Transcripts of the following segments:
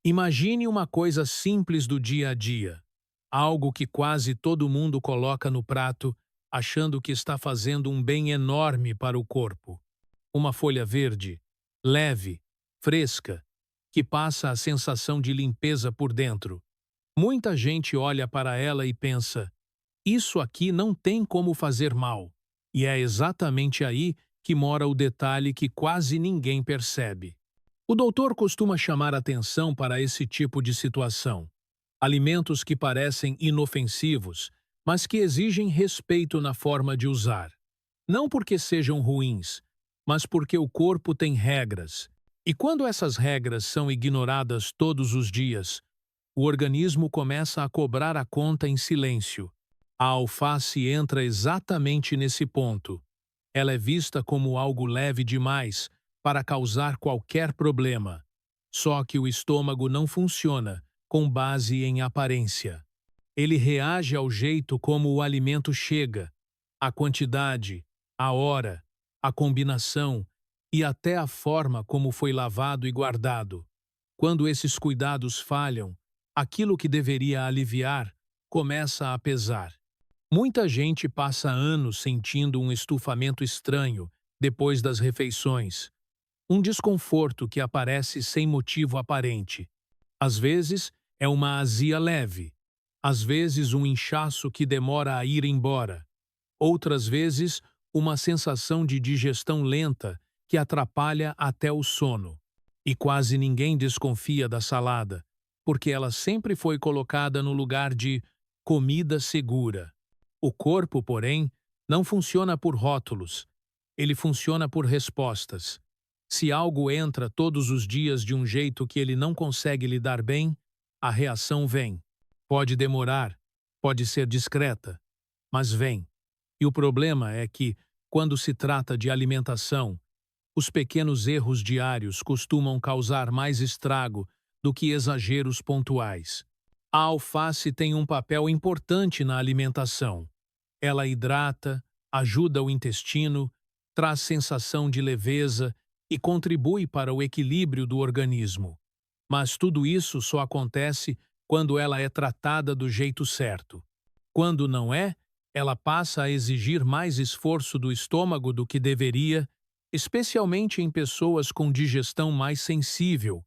Imagine uma coisa simples do dia a dia, algo que quase todo mundo coloca no prato, achando que está fazendo um bem enorme para o corpo. Uma folha verde, leve, fresca, que passa a sensação de limpeza por dentro. Muita gente olha para ela e pensa: isso aqui não tem como fazer mal. E é exatamente aí que mora o detalhe que quase ninguém percebe. O doutor costuma chamar atenção para esse tipo de situação. Alimentos que parecem inofensivos, mas que exigem respeito na forma de usar. Não porque sejam ruins, mas porque o corpo tem regras. E quando essas regras são ignoradas todos os dias, o organismo começa a cobrar a conta em silêncio. A alface entra exatamente nesse ponto. Ela é vista como algo leve demais para causar qualquer problema. Só que o estômago não funciona com base em aparência. Ele reage ao jeito como o alimento chega, a quantidade, a hora, a combinação e até a forma como foi lavado e guardado. Quando esses cuidados falham, aquilo que deveria aliviar começa a pesar. Muita gente passa anos sentindo um estufamento estranho depois das refeições, um desconforto que aparece sem motivo aparente. Às vezes, é uma azia leve, às vezes um inchaço que demora a ir embora, outras vezes uma sensação de digestão lenta que atrapalha até o sono. E quase ninguém desconfia da salada, porque ela sempre foi colocada no lugar de comida segura. O corpo, porém, não funciona por rótulos. Ele funciona por respostas. Se algo entra todos os dias de um jeito que ele não consegue lidar bem, a reação vem. Pode demorar, pode ser discreta, mas vem. E o problema é que, quando se trata de alimentação, os pequenos erros diários costumam causar mais estrago do que exageros pontuais. A alface tem um papel importante na alimentação. Ela hidrata, ajuda o intestino, traz sensação de leveza e contribui para o equilíbrio do organismo. Mas tudo isso só acontece quando ela é tratada do jeito certo. Quando não é, ela passa a exigir mais esforço do estômago do que deveria, especialmente em pessoas com digestão mais sensível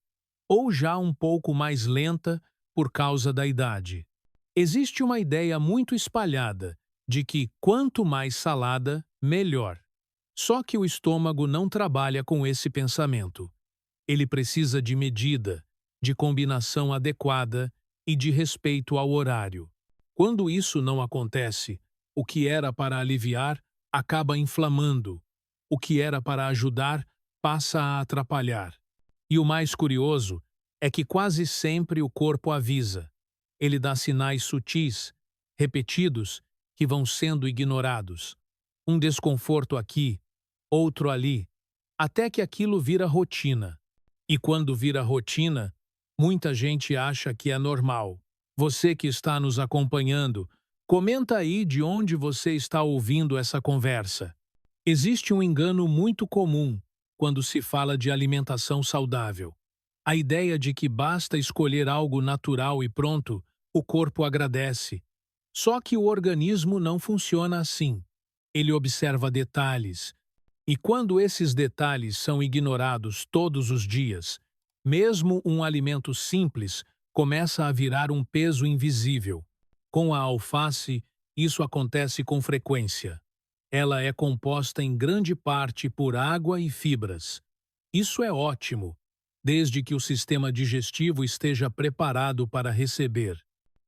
ou já um pouco mais lenta por causa da idade. Existe uma ideia muito espalhada de que quanto mais salada, melhor. Só que o estômago não trabalha com esse pensamento. Ele precisa de medida, de combinação adequada e de respeito ao horário. Quando isso não acontece, o que era para aliviar acaba inflamando. O que era para ajudar passa a atrapalhar. E o mais curioso é que quase sempre o corpo avisa. Ele dá sinais sutis, repetidos, que vão sendo ignorados. Um desconforto aqui, outro ali, até que aquilo vira rotina. E quando vira rotina, muita gente acha que é normal. Você que está nos acompanhando, comenta aí de onde você está ouvindo essa conversa. Existe um engano muito comum quando se fala de alimentação saudável. A ideia de que basta escolher algo natural e pronto, o corpo agradece. Só que o organismo não funciona assim. Ele observa detalhes. E quando esses detalhes são ignorados todos os dias, mesmo um alimento simples começa a virar um peso invisível. Com a alface, isso acontece com frequência. Ela é composta em grande parte por água e fibras. Isso é ótimo, desde que o sistema digestivo esteja preparado para receber.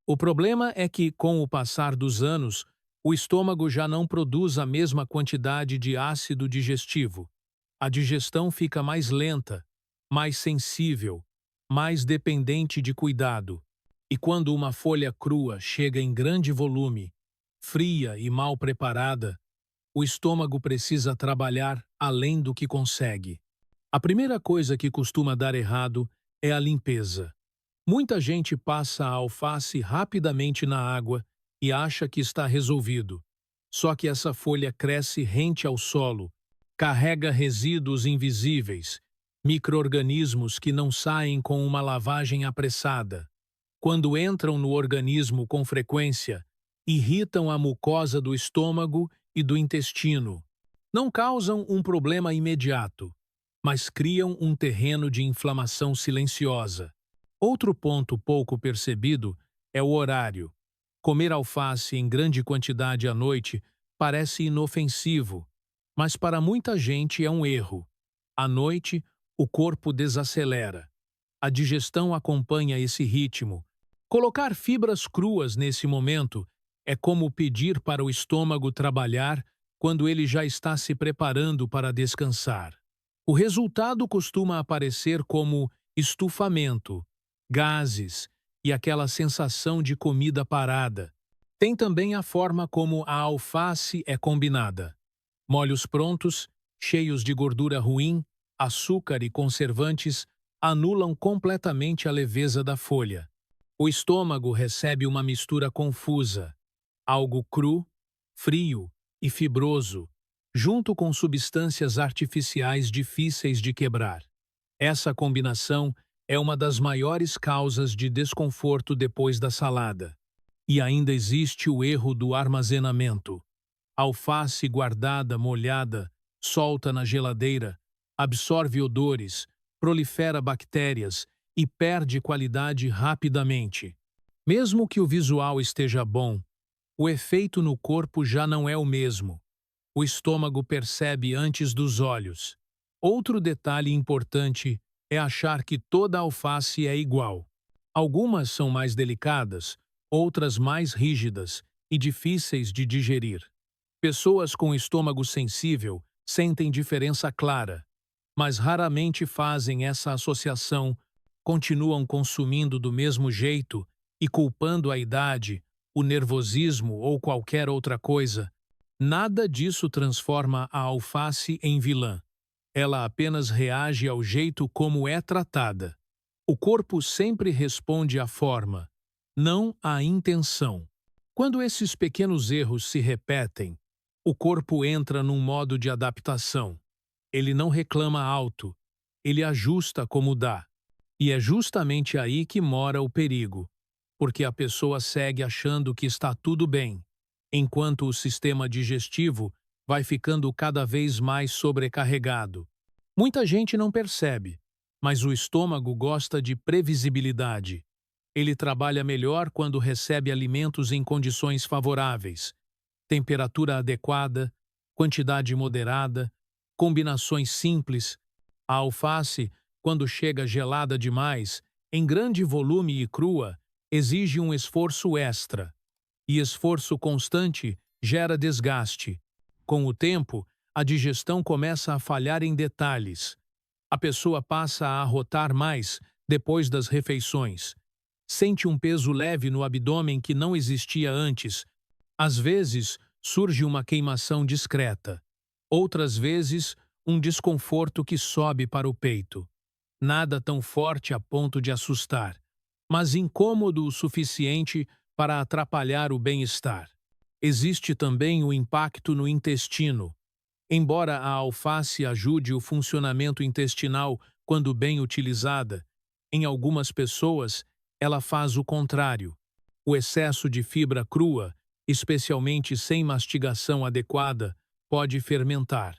O problema é que, com o passar dos anos, o estômago já não produz a mesma quantidade de ácido digestivo. A digestão fica mais lenta, mais sensível, mais dependente de cuidado. E quando uma folha crua chega em grande volume, fria e mal preparada, o estômago precisa trabalhar além do que consegue. A primeira coisa que costuma dar errado é a limpeza. Muita gente passa a alface rapidamente na água e acha que está resolvido. Só que essa folha cresce rente ao solo, carrega resíduos invisíveis, micro-organismos que não saem com uma lavagem apressada. Quando entram no organismo com frequência, irritam a mucosa do estômago e do intestino. Não causam um problema imediato, mas criam um terreno de inflamação silenciosa. Outro ponto pouco percebido é o horário. Comer alface em grande quantidade à noite parece inofensivo, mas para muita gente é um erro. À noite, o corpo desacelera. A digestão acompanha esse ritmo. Colocar fibras cruas nesse momento é como pedir para o estômago trabalhar quando ele já está se preparando para descansar. O resultado costuma aparecer como estufamento, gases e aquela sensação de comida parada. Tem também a forma como a alface é combinada. Molhos prontos, cheios de gordura ruim, açúcar e conservantes, anulam completamente a leveza da folha. O estômago recebe uma mistura confusa, algo cru, frio e fibroso, junto com substâncias artificiais difíceis de quebrar. Essa combinação é uma das maiores causas de desconforto depois da salada. E ainda existe o erro do armazenamento. Alface guardada, molhada, solta na geladeira, absorve odores, prolifera bactérias e perde qualidade rapidamente. Mesmo que o visual esteja bom, o efeito no corpo já não é o mesmo. O estômago percebe antes dos olhos. Outro detalhe importante é achar que toda alface é igual. Algumas são mais delicadas, outras mais rígidas e difíceis de digerir. Pessoas com estômago sensível sentem diferença clara, mas raramente fazem essa associação, continuam consumindo do mesmo jeito e culpando a idade, o nervosismo ou qualquer outra coisa. Nada disso transforma a alface em vilã. Ela apenas reage ao jeito como é tratada. O corpo sempre responde à forma, não à intenção. Quando esses pequenos erros se repetem, o corpo entra num modo de adaptação. Ele não reclama alto, ele ajusta como dá. E é justamente aí que mora o perigo, porque a pessoa segue achando que está tudo bem, enquanto o sistema digestivo vai ficando cada vez mais sobrecarregado. Muita gente não percebe, mas o estômago gosta de previsibilidade. Ele trabalha melhor quando recebe alimentos em condições favoráveis, temperatura adequada, quantidade moderada, combinações simples. A alface, quando chega gelada demais, em grande volume e crua, exige um esforço extra. E esforço constante gera desgaste. Com o tempo, a digestão começa a falhar em detalhes. A pessoa passa a arrotar mais depois das refeições. Sente um peso leve no abdômen que não existia antes. Às vezes, surge uma queimação discreta. Outras vezes, um desconforto que sobe para o peito. Nada tão forte a ponto de assustar, mas incômodo o suficiente para atrapalhar o bem-estar. Existe também o impacto no intestino. Embora a alface ajude o funcionamento intestinal quando bem utilizada, em algumas pessoas ela faz o contrário. O excesso de fibra crua, especialmente sem mastigação adequada, pode fermentar.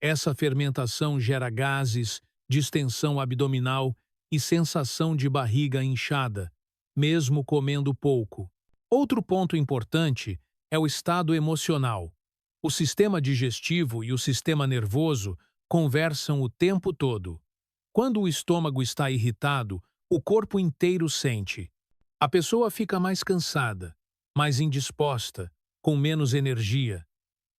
Essa fermentação gera gases, distensão abdominal e sensação de barriga inchada, mesmo comendo pouco. Outro ponto importante é o estado emocional. O sistema digestivo e o sistema nervoso conversam o tempo todo. Quando o estômago está irritado, o corpo inteiro sente. A pessoa fica mais cansada, mais indisposta, com menos energia,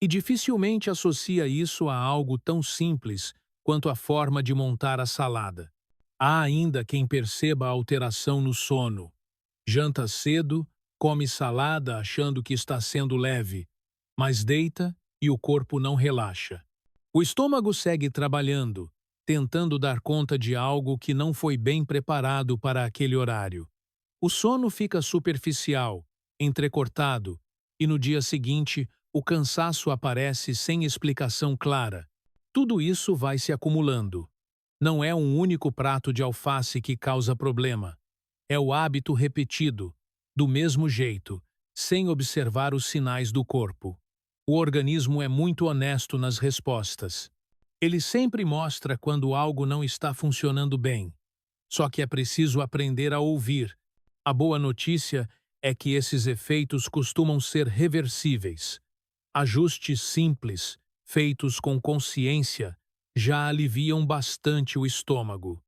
e dificilmente associa isso a algo tão simples quanto a forma de montar a salada. Há ainda quem perceba a alteração no sono. Janta cedo, come salada achando que está sendo leve, mas deita e o corpo não relaxa. O estômago segue trabalhando, tentando dar conta de algo que não foi bem preparado para aquele horário. O sono fica superficial, entrecortado, e no dia seguinte o cansaço aparece sem explicação clara. Tudo isso vai se acumulando. Não é um único prato de alface que causa problema. É o hábito repetido, do mesmo jeito, sem observar os sinais do corpo. O organismo é muito honesto nas respostas. Ele sempre mostra quando algo não está funcionando bem. Só que é preciso aprender a ouvir. A boa notícia é que esses efeitos costumam ser reversíveis. Ajustes simples, feitos com consciência, já aliviam bastante o estômago.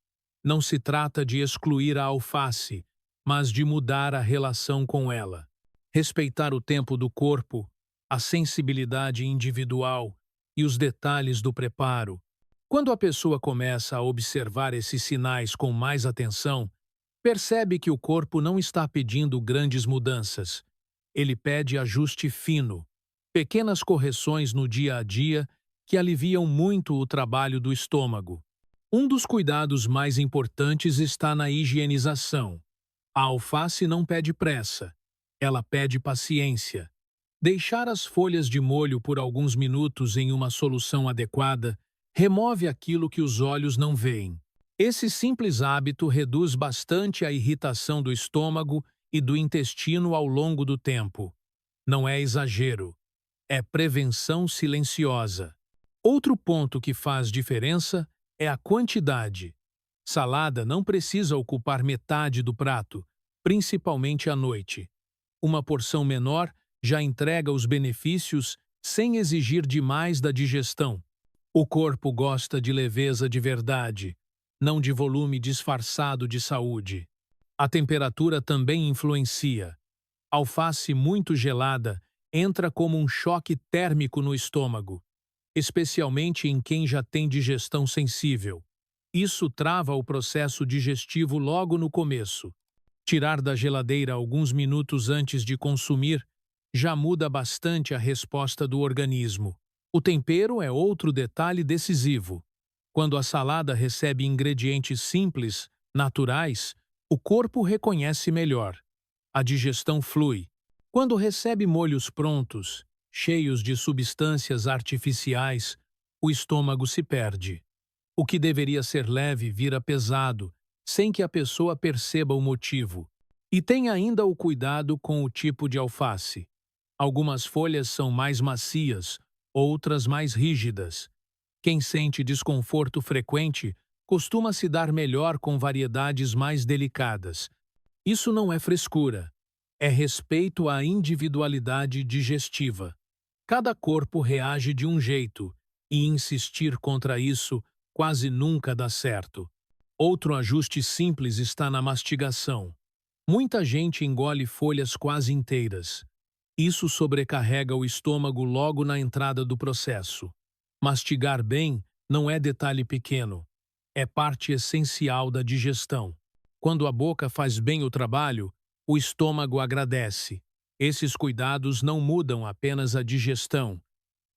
Não se trata de excluir a alface, mas de mudar a relação com ela. Respeitar o tempo do corpo, a sensibilidade individual e os detalhes do preparo. Quando a pessoa começa a observar esses sinais com mais atenção, percebe que o corpo não está pedindo grandes mudanças. Ele pede ajuste fino, pequenas correções no dia a dia que aliviam muito o trabalho do estômago. Um dos cuidados mais importantes está na higienização. A alface não pede pressa, ela pede paciência. Deixar as folhas de molho por alguns minutos em uma solução adequada remove aquilo que os olhos não veem. Esse simples hábito reduz bastante a irritação do estômago e do intestino ao longo do tempo. Não é exagero, é prevenção silenciosa. Outro ponto que faz diferença é a quantidade. Salada não precisa ocupar metade do prato, principalmente à noite. Uma porção menor já entrega os benefícios sem exigir demais da digestão. O corpo gosta de leveza de verdade, não de volume disfarçado de saúde. A temperatura também influencia. Alface muito gelada entra como um choque térmico no estômago, especialmente em quem já tem digestão sensível. Isso trava o processo digestivo logo no começo. Tirar da geladeira alguns minutos antes de consumir já muda bastante a resposta do organismo. O tempero é outro detalhe decisivo. Quando a salada recebe ingredientes simples, naturais, o corpo reconhece melhor. A digestão flui. Quando recebe molhos prontos, cheios de substâncias artificiais, o estômago se perde. O que deveria ser leve vira pesado, sem que a pessoa perceba o motivo. E tem ainda o cuidado com o tipo de alface. Algumas folhas são mais macias, outras mais rígidas. Quem sente desconforto frequente costuma se dar melhor com variedades mais delicadas. Isso não é frescura, é respeito à individualidade digestiva. Cada corpo reage de um jeito, e insistir contra isso quase nunca dá certo. Outro ajuste simples está na mastigação. Muita gente engole folhas quase inteiras. Isso sobrecarrega o estômago logo na entrada do processo. Mastigar bem não é detalhe pequeno, é parte essencial da digestão. Quando a boca faz bem o trabalho, o estômago agradece. Esses cuidados não mudam apenas a digestão,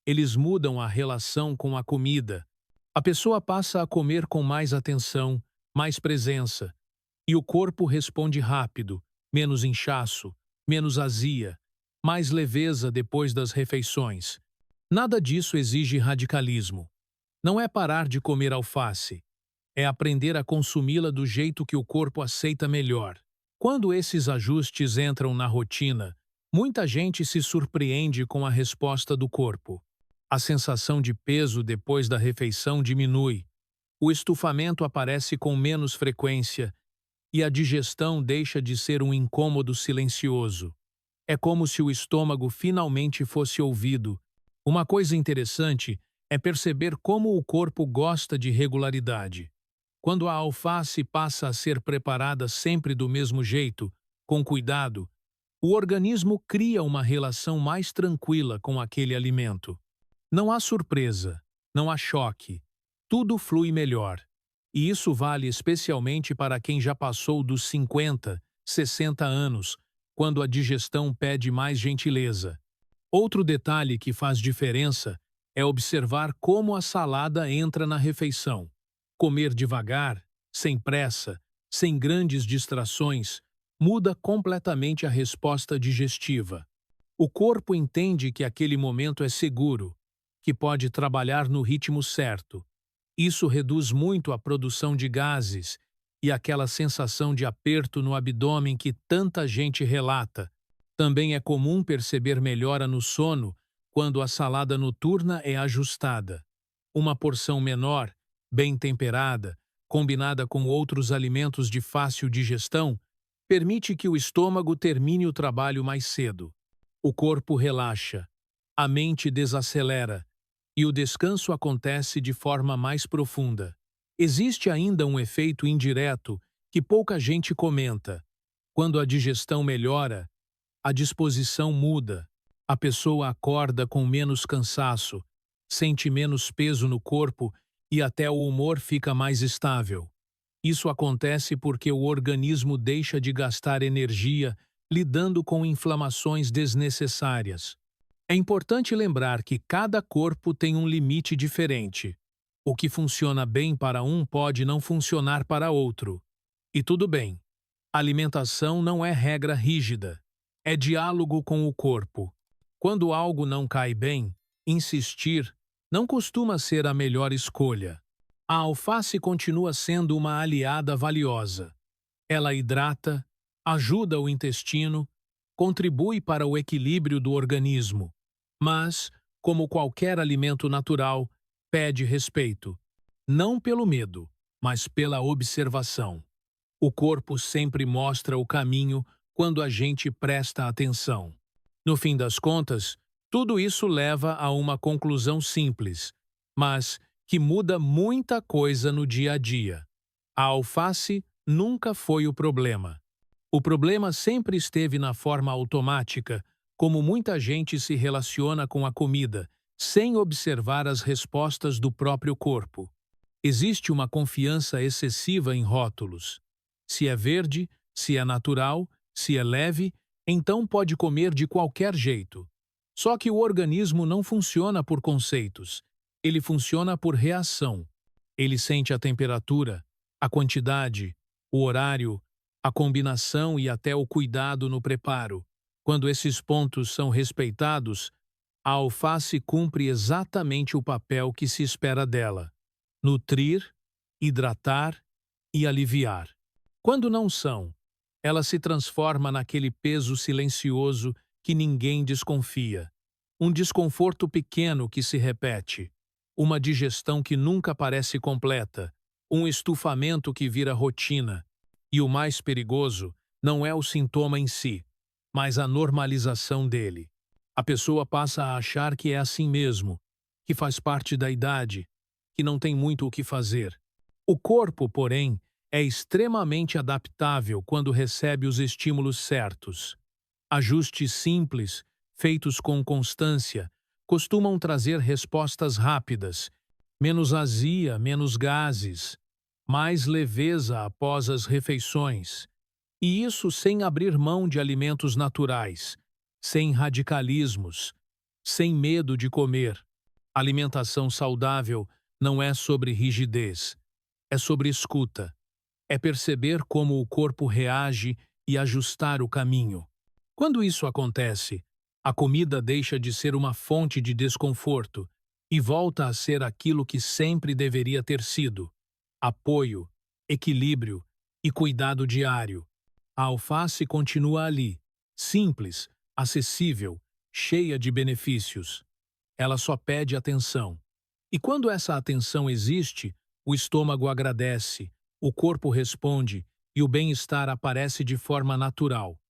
eles mudam a relação com a comida. A pessoa passa a comer com mais atenção, mais presença, e o corpo responde rápido, menos inchaço, menos azia, mais leveza depois das refeições. Nada disso exige radicalismo. Não é parar de comer alface, é aprender a consumi-la do jeito que o corpo aceita melhor. Quando esses ajustes entram na rotina, muita gente se surpreende com a resposta do corpo. A sensação de peso depois da refeição diminui, o estufamento aparece com menos frequência e a digestão deixa de ser um incômodo silencioso. É como se o estômago finalmente fosse ouvido. Uma coisa interessante é perceber como o corpo gosta de regularidade. Quando a alface passa a ser preparada sempre do mesmo jeito, com cuidado, o organismo cria uma relação mais tranquila com aquele alimento. Não há surpresa, não há choque, tudo flui melhor. E isso vale especialmente para quem já passou dos 50, 60 anos, quando a digestão pede mais gentileza. Outro detalhe que faz diferença é observar como a salada entra na refeição. Comer devagar, sem pressa, sem grandes distrações, muda completamente a resposta digestiva. O corpo entende que aquele momento é seguro, que pode trabalhar no ritmo certo. Isso reduz muito a produção de gases e aquela sensação de aperto no abdômen que tanta gente relata. Também é comum perceber melhora no sono quando a salada noturna é ajustada. Uma porção menor, bem temperada, combinada com outros alimentos de fácil digestão, permite que o estômago termine o trabalho mais cedo. O corpo relaxa, a mente desacelera e o descanso acontece de forma mais profunda. Existe ainda um efeito indireto que pouca gente comenta. Quando a digestão melhora, a disposição muda. A pessoa acorda com menos cansaço, sente menos peso no corpo e até o humor fica mais estável. Isso acontece porque o organismo deixa de gastar energia lidando com inflamações desnecessárias. É importante lembrar que cada corpo tem um limite diferente. O que funciona bem para um pode não funcionar para outro. E tudo bem. A alimentação não é regra rígida. É diálogo com o corpo. Quando algo não cai bem, insistir não costuma ser a melhor escolha. A alface continua sendo uma aliada valiosa. Ela hidrata, ajuda o intestino, contribui para o equilíbrio do organismo. Mas, como qualquer alimento natural, pede respeito. Não pelo medo, mas pela observação. O corpo sempre mostra o caminho quando a gente presta atenção. No fim das contas, tudo isso leva a uma conclusão simples, mas que muda muita coisa no dia a dia. A alface nunca foi o problema. O problema sempre esteve na forma automática, como muita gente se relaciona com a comida, sem observar as respostas do próprio corpo. Existe uma confiança excessiva em rótulos. Se é verde, se é natural, se é leve, então pode comer de qualquer jeito. Só que o organismo não funciona por conceitos. Ele funciona por reação. Ele sente a temperatura, a quantidade, o horário, a combinação e até o cuidado no preparo. Quando esses pontos são respeitados, a alface cumpre exatamente o papel que se espera dela: nutrir, hidratar e aliviar. Quando não são, ela se transforma naquele peso silencioso que ninguém desconfia. Um desconforto pequeno que se repete. Uma digestão que nunca parece completa. Um estufamento que vira rotina. E o mais perigoso não é o sintoma em si, mas a normalização dele. A pessoa passa a achar que é assim mesmo, que faz parte da idade, que não tem muito o que fazer. O corpo, porém, é extremamente adaptável quando recebe os estímulos certos. Ajustes simples, feitos com constância, costumam trazer respostas rápidas, menos azia, menos gases, mais leveza após as refeições. E isso sem abrir mão de alimentos naturais, sem radicalismos, sem medo de comer. Alimentação saudável não é sobre rigidez, é sobre escuta. É perceber como o corpo reage e ajustar o caminho. Quando isso acontece, a comida deixa de ser uma fonte de desconforto e volta a ser aquilo que sempre deveria ter sido: apoio, equilíbrio e cuidado diário. A alface continua ali, simples, acessível, cheia de benefícios. Ela só pede atenção. E quando essa atenção existe, o estômago agradece, o corpo responde e o bem-estar aparece de forma natural.